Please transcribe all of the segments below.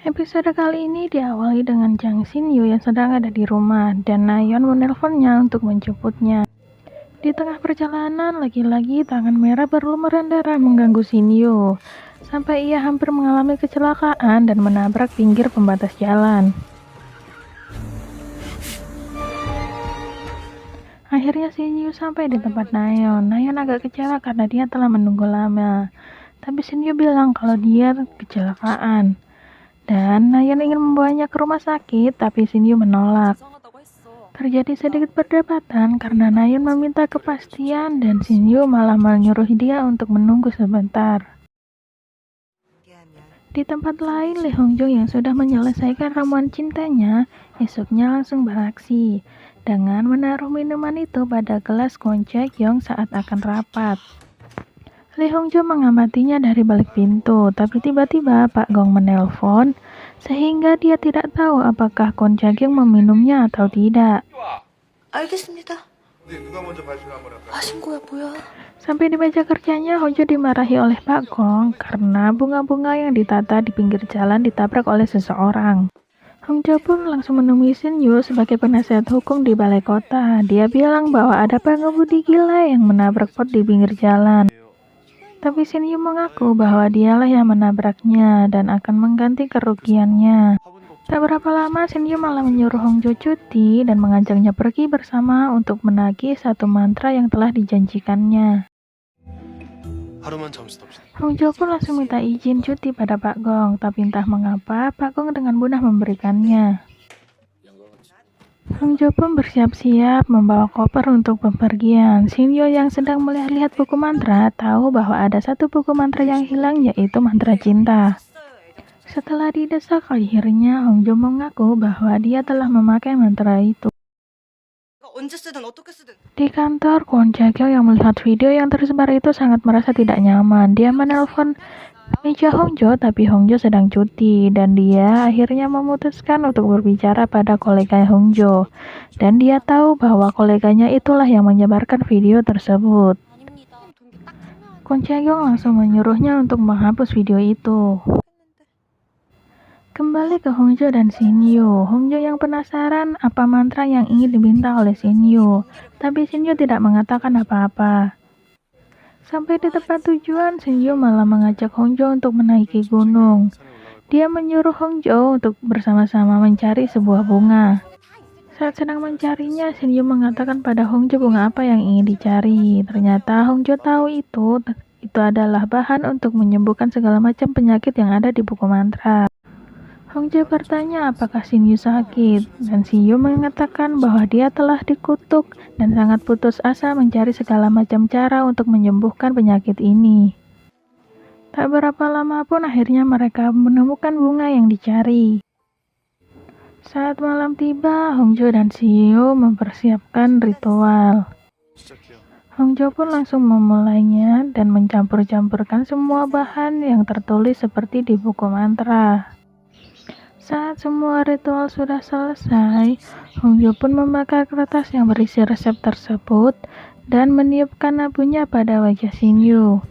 Episode kali ini diawali dengan Jang Shin-yu yang sedang ada di rumah dan Nayeon menelponnya untuk menjemputnya. Di tengah perjalanan, lagi-lagi tangan merah berlumuran darah mengganggu Shin-yu, sampai ia hampir mengalami kecelakaan dan menabrak pinggir pembatas jalan. Akhirnya Shin-yu sampai di tempat Nayeon. Nayeon agak kecewa karena dia telah menunggu lama. Tapi Shin-yu bilang kalau dia kecelakaan. Dan Nayeon ingin membawanya ke rumah sakit, tapi Shin-yu menolak. Terjadi sedikit perdebatan karena Nayeon meminta kepastian dan Shin-yu malah menyuruh dia untuk menunggu sebentar. Di tempat lain, Lee Hong Jo yang sudah menyelesaikan ramuan cintanya, esoknya langsung beraksi dengan menaruh minuman itu pada gelas Kwon Jae-kyung saat akan rapat. Lee Hong Jo mengamatinya dari balik pintu, tapi tiba-tiba Pak Gong menelpon, sehingga dia tidak tahu apakah Kwon Jae-kyung meminumnya atau tidak. 알겠습니다. 하신 거야 뭐야? Sampai di meja kerjanya, Hong Jo dimarahi oleh Pak Gong karena bunga-bunga yang ditata di pinggir jalan ditabrak oleh seseorang. Hong Jo pun langsung menemui Shin-yu sebagai penasihat hukum di balai kota. Dia bilang bahwa ada pengemudi gila yang menabrak pot di pinggir jalan. Tapi Shin-yu mengaku bahwa dialah yang menabraknya dan akan mengganti kerugiannya. Tak berapa lama, Shin-yu malah menyuruh Hong Jo cuti dan mengajaknya pergi bersama untuk menagih satu mantra yang telah dijanjikannya. Hong Jo pun langsung minta izin cuti pada Pak Gong, tapi entah mengapa Pak Gong dengan mudah memberikannya. Hong Jo pun bersiap-siap membawa koper untuk bepergian. Shin-yu yang sedang melihat-lihat buku mantra tahu bahwa ada satu buku mantra yang hilang, yaitu mantra cinta. Setelah didesak, akhirnya Hong Jo mengaku bahwa dia telah memakai mantra itu. Di kantor, Kwon Jae-kyung yang melihat video yang tersebar itu sangat merasa tidak nyaman. Dia menelpon meja Hong Jo, tapi Hong Jo sedang cuti dan dia akhirnya memutuskan untuk berbicara pada kolega Hong Jo. Dan dia tahu bahwa koleganya itulah yang menyebarkan video tersebut. Kwon Jae-kyung langsung menyuruhnya untuk menghapus video itu. Kembali ke Hong Jo dan Shin-yu. Hong Jo yang penasaran apa mantra yang ingin diminta oleh Shin-yu, tapi Shin-yu tidak mengatakan apa-apa. Sampai di tempat tujuan, Shin-yu malah mengajak Hong Jo untuk menaiki gunung. Dia menyuruh Hong Jo untuk bersama-sama mencari sebuah bunga. Saat sedang mencarinya, Shin-yu mengatakan pada Hong Jo bunga apa yang ingin dicari. Ternyata Hong Jo tahu itu adalah bahan untuk menyembuhkan segala macam penyakit yang ada di buku mantra. Hong Jo bertanya apakah Shin-yu sakit, dan Shin-yu mengatakan bahwa dia telah dikutuk dan sangat putus asa mencari segala macam cara untuk menyembuhkan penyakit ini. Tak berapa lama pun akhirnya mereka menemukan bunga yang dicari. Saat malam tiba, Hong Jo dan Shin-yu mempersiapkan ritual. Hong Jo pun langsung memulainya dan mencampur-campurkan semua bahan yang tertulis seperti di buku mantra. Saat semua ritual sudah selesai, Hong Jo pun membakar kertas yang berisi resep tersebut dan meniupkan abunya pada wajah Shin-yu.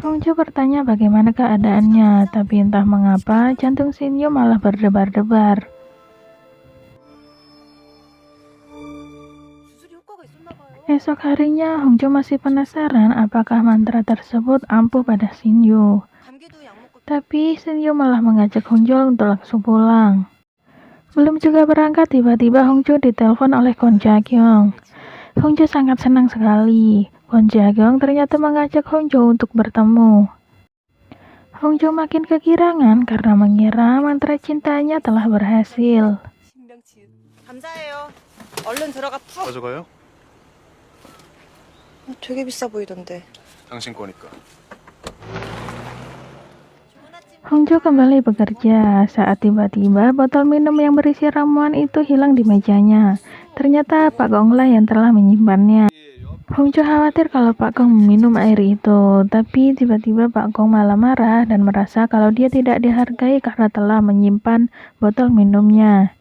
Hong Jo bertanya bagaimana keadaannya, tapi entah mengapa jantung Shin-yu malah berdebar-debar. Esok harinya, Hong Jo masih penasaran apakah mantra tersebut ampuh pada Shin-yu. Tapi Shin-yu malah mengajak Hong Jo untuk langsung pulang. Belum juga berangkat, tiba-tiba Hong Jo ditelepon oleh Kwon Jae-kyung. Hong Jo sangat senang sekali. Kwon Jae-kyung ternyata mengajak Hong Jo untuk bertemu. Hong Jo makin kegirangan karena mengira mantra cintanya telah berhasil. 감사해요. 얼른 들어가 푹. 가져가요? 되게 비싸 보이던데. 당신 거니까. Hong Jo kembali bekerja saat tiba-tiba botol minum yang berisi ramuan itu hilang di mejanya. Ternyata Pak Gong lah yang telah menyimpannya. Hong Jo khawatir kalau Pak Gong meminum air itu, tapi tiba-tiba Pak Gong malah marah dan merasa kalau dia tidak dihargai karena telah menyimpan botol minumnya.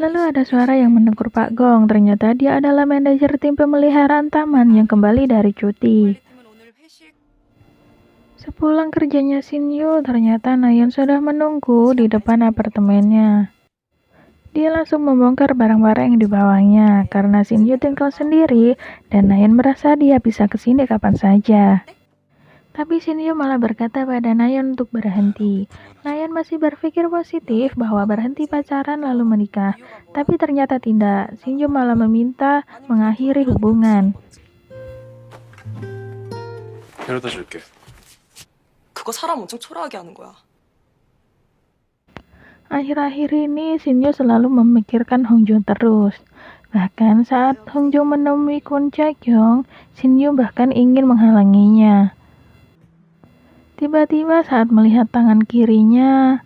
Lalu ada suara yang menegur Pak Gong. Ternyata dia adalah manajer tim pemeliharaan taman yang kembali dari cuti. Sepulang kerjanya Shinyu, ternyata Nayeon sudah menunggu di depan apartemennya. Dia langsung membongkar barang-barang yang dibawanya karena Shinyu tinggal sendiri dan Nayeon merasa dia bisa kesini kapan saja. Tapi Shinyu malah berkata pada Nayeon untuk berhenti. Nayeon masih berpikir positif bahwa berhenti pacaran lalu menikah, tapi ternyata tidak. Shinyu malah meminta mengakhiri hubungan. 데려다 줄게. 그거 사람 엄청 초라하게 하는 거야. Akhir-akhir ini Shinyu selalu memikirkan Hongjo terus. Bahkan saat Hongjo menemui Kwon Jae-kyung, Shinyu bahkan ingin menghalanginya. Tiba-tiba saat melihat tangan kirinya,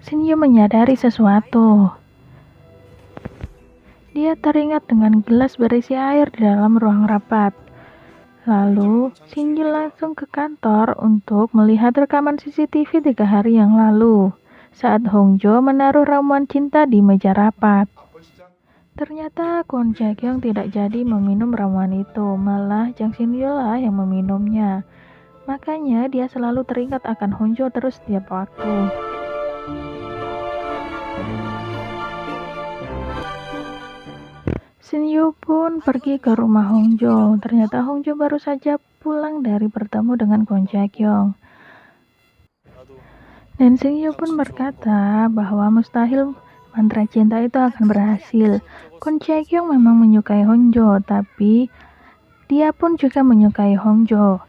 Shinyu menyadari sesuatu. Dia teringat dengan gelas berisi air di dalam ruang rapat. Lalu, Shinyu langsung ke kantor untuk melihat rekaman CCTV 3 hari yang lalu, saat Hongjo menaruh ramuan cinta di meja rapat. Ternyata Kwon Jae-kyung tidak jadi meminum ramuan itu, malah Jang Shinyu lah yang meminumnya. Makanya dia selalu teringat akan Hongjo terus setiap waktu. Shinyu pun pergi ke rumah Hongjo. Ternyata Hongjo baru saja pulang dari bertemu dengan Kwon Jae-kyung. Dan Shinyu pun berkata bahwa mustahil mantra cinta itu akan berhasil. Kwon Jae-kyung memang menyukai Hongjo, tapi dia pun juga menyukai Hongjo.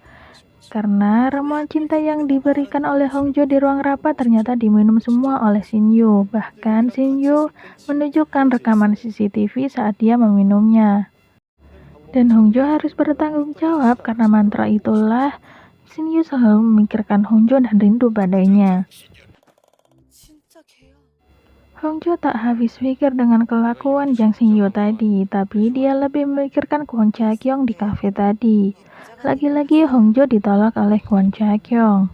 Karena ramuan cinta yang diberikan oleh Hongjo di ruang rapat ternyata diminum semua oleh Shinyu. Bahkan Shinyu menunjukkan rekaman CCTV saat dia meminumnya. Dan Hongjo harus bertanggung jawab karena mantra itulah Shinyu selalu memikirkan Hongjo dan rindu padanya. Hongjo tak habis pikir dengan kelakuan Jang Shinyu tadi, tapi dia lebih memikirkan Kwon Jae-kyung di kafe tadi. Lagi-lagi Hongjo ditolak oleh Kwon Jae-kyung.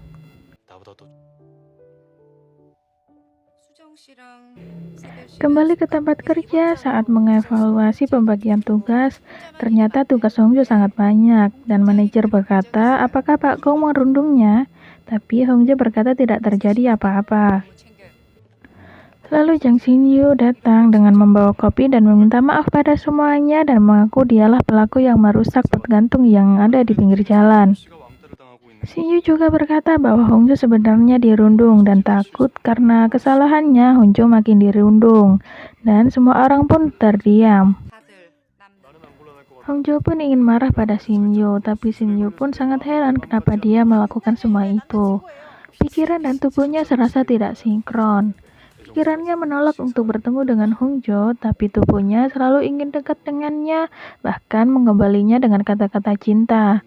Kembali ke tempat kerja saat mengevaluasi pembagian tugas, ternyata tugas Hongjo sangat banyak dan manajer berkata apakah Pak Gong merundungnya, tapi Hongjo berkata tidak terjadi apa-apa. Lalu Jang Shinyu datang dengan membawa kopi dan meminta maaf pada semuanya dan mengaku dialah pelaku yang merusak pot gantung yang ada di pinggir jalan. Shinyu juga berkata bahwa Hongjo sebenarnya dirundung dan takut karena kesalahannya Hongjo makin dirundung dan semua orang pun terdiam. Hongjo pun ingin marah pada Shinyu, tapi Shinyu pun sangat heran kenapa dia melakukan semua itu. Pikiran dan tubuhnya serasa tidak sinkron. Pikirannya menolak untuk bertemu dengan Hongjo, tapi tubuhnya selalu ingin dekat dengannya, bahkan mengembalinya dengan kata-kata cinta.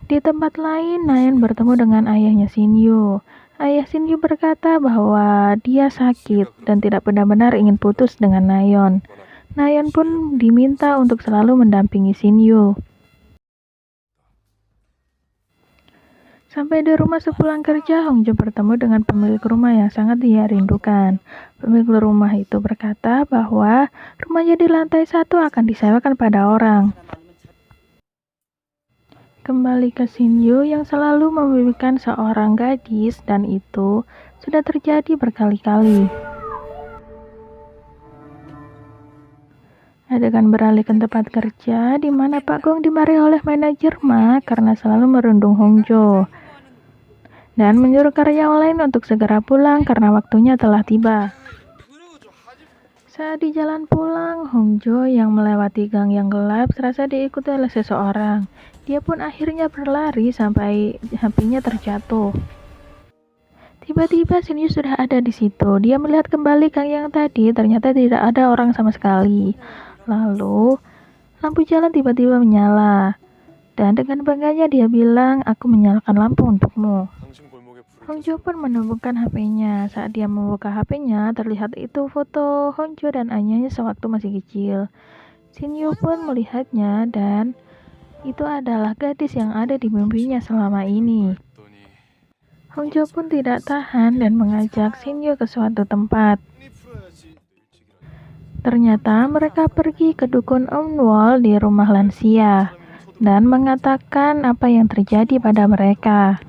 Di tempat lain, Nayeon bertemu dengan ayahnya Shinyu. Ayah Shinyu berkata bahwa dia sakit dan tidak benar-benar ingin putus dengan Nayeon. Nayeon pun diminta untuk selalu mendampingi Shinyu. Sampai di rumah sepulang kerja, Hongjo bertemu dengan pemilik rumah yang sangat dia rindukan. Pemilik rumah itu berkata bahwa rumahnya di lantai 1 akan disewakan pada orang. Kembali ke Shinyu yang selalu memimpikan seorang gadis dan itu sudah terjadi berkali-kali. Adegan beralih ke tempat kerja di mana Pak Gong dimarahi oleh manajer Ma karena selalu merundung Hongjo dan menyuruh karyawan lain untuk segera pulang karena waktunya telah tiba. Saat di jalan pulang, Hongjo yang melewati gang yang gelap serasa diikuti oleh seseorang. Dia pun akhirnya berlari sampai HP-nya terjatuh. Tiba-tiba Shinyu sudah ada di situ. Dia melihat kembali gang yang tadi, ternyata tidak ada orang sama sekali. Lalu, lampu jalan tiba-tiba menyala. Dan dengan bangganya dia bilang, "Aku menyalakan lampu untukmu." Hongjo pun menemukan HP-nya. Saat dia membuka HP-nya, terlihat itu foto Hongjo dan ayahnya sewaktu masih kecil. Shinyu pun melihatnya dan itu adalah gadis yang ada di mimpinya selama ini. Hongjo pun tidak tahan dan mengajak Shinyu ke suatu tempat. Ternyata mereka pergi ke dukun Omwol di rumah lansia dan mengatakan apa yang terjadi pada mereka.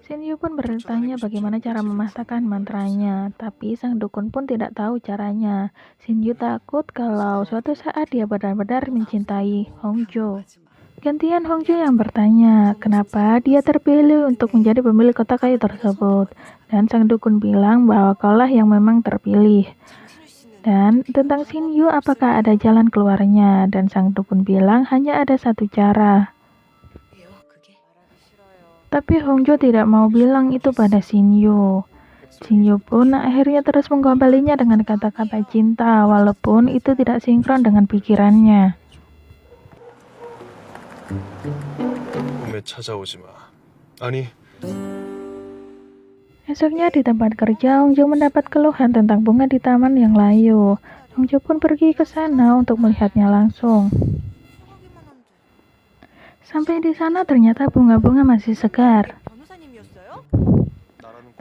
Shinju pun bertanya bagaimana cara mematahkan mantranya, tapi sang dukun pun tidak tahu caranya. Shinju takut kalau suatu saat dia benar-benar mencintai Hongjo. Gantian Hongjo yang bertanya, kenapa dia terpilih untuk menjadi pemilik kota kayu tersebut. Dan sang dukun bilang bahwa kaulah yang memang terpilih. Dan tentang Shinju, apakah ada jalan keluarnya? Dan sang dukun bilang hanya ada satu cara. Tapi Hongjo tidak mau bilang itu pada Shinju. Shinju pun akhirnya terus menggombalinya dengan kata-kata cinta, walaupun itu tidak sinkron dengan pikirannya. 꿈에 찾아오지 마. 아니, Esoknya di tempat kerja, Hongjo mendapat keluhan tentang bunga di taman yang layu. Hongjo pun pergi ke sana untuk melihatnya langsung. Sampai di sana ternyata bunga-bunga masih segar.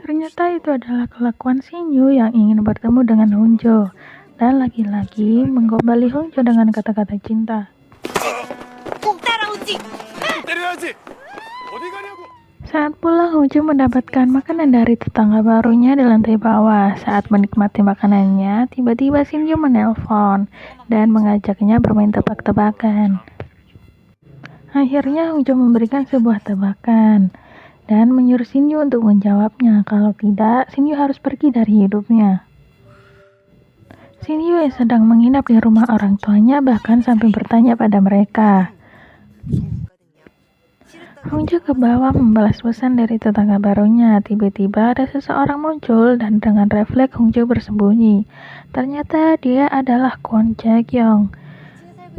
Ternyata itu adalah kelakuan Shinju yang ingin bertemu dengan Hongjo dan lagi-lagi menggombali Hongjo dengan kata-kata cinta. 때려야지. 어디 가냐고. Saat pulang, Hongjo mendapatkan makanan dari tetangga barunya di lantai bawah. Saat menikmati makanannya, tiba-tiba Shinju menelpon dan mengajaknya bermain tebak-tebakan. Akhirnya Hongjo memberikan sebuah tebakan dan menyuruh Shinju untuk menjawabnya. Kalau tidak, Shinju harus pergi dari hidupnya. Shinju yang sedang menginap di rumah orang tuanya bahkan sampai bertanya pada mereka. Hongjo ke bawah membalas pesan dari tetangga barunya. Tiba-tiba ada seseorang muncul dan dengan refleks Hongjo bersembunyi. Ternyata dia adalah Kwon Jae-kyung.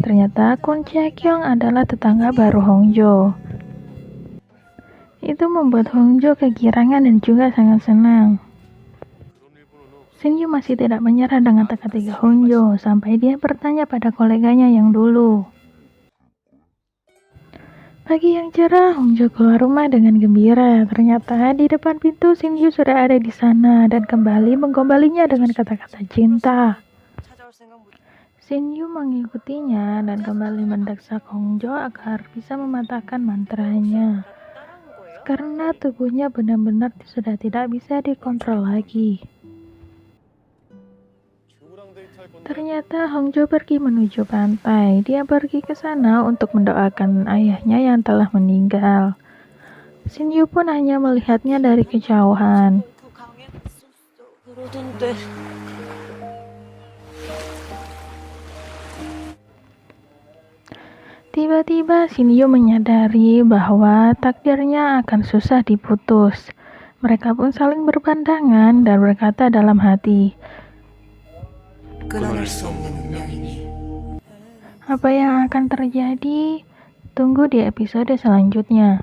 Ternyata Kwon Jae-kyung adalah tetangga baru Hongjo. Itu membuat Hongjo kegirangan dan juga sangat senang. Shinju masih tidak menyerah dengan teka-teki Hongjo sampai dia bertanya pada koleganya yang dulu. Pagi yang cerah, Hongjo keluar rumah dengan gembira. Ternyata di depan pintu Shinju sudah ada di sana dan kembali menggombalinya dengan kata-kata cinta. Shinju mengikutinya dan kembali mendesak Hongjo agar bisa mematahkan mantranya. Karena tubuhnya benar-benar sudah tidak bisa dikontrol lagi. Ternyata Hongjo pergi menuju pantai. Dia pergi ke sana untuk mendoakan ayahnya yang telah meninggal. Shinju pun hanya melihatnya dari kejauhan. Tiba-tiba Shinju menyadari bahwa takdirnya akan susah diputus. Mereka pun saling berpandangan dan berkata dalam hati, 끊어낼 수 없는 운명이니. apa yang akan terjadi? Tunggu di episode selanjutnya.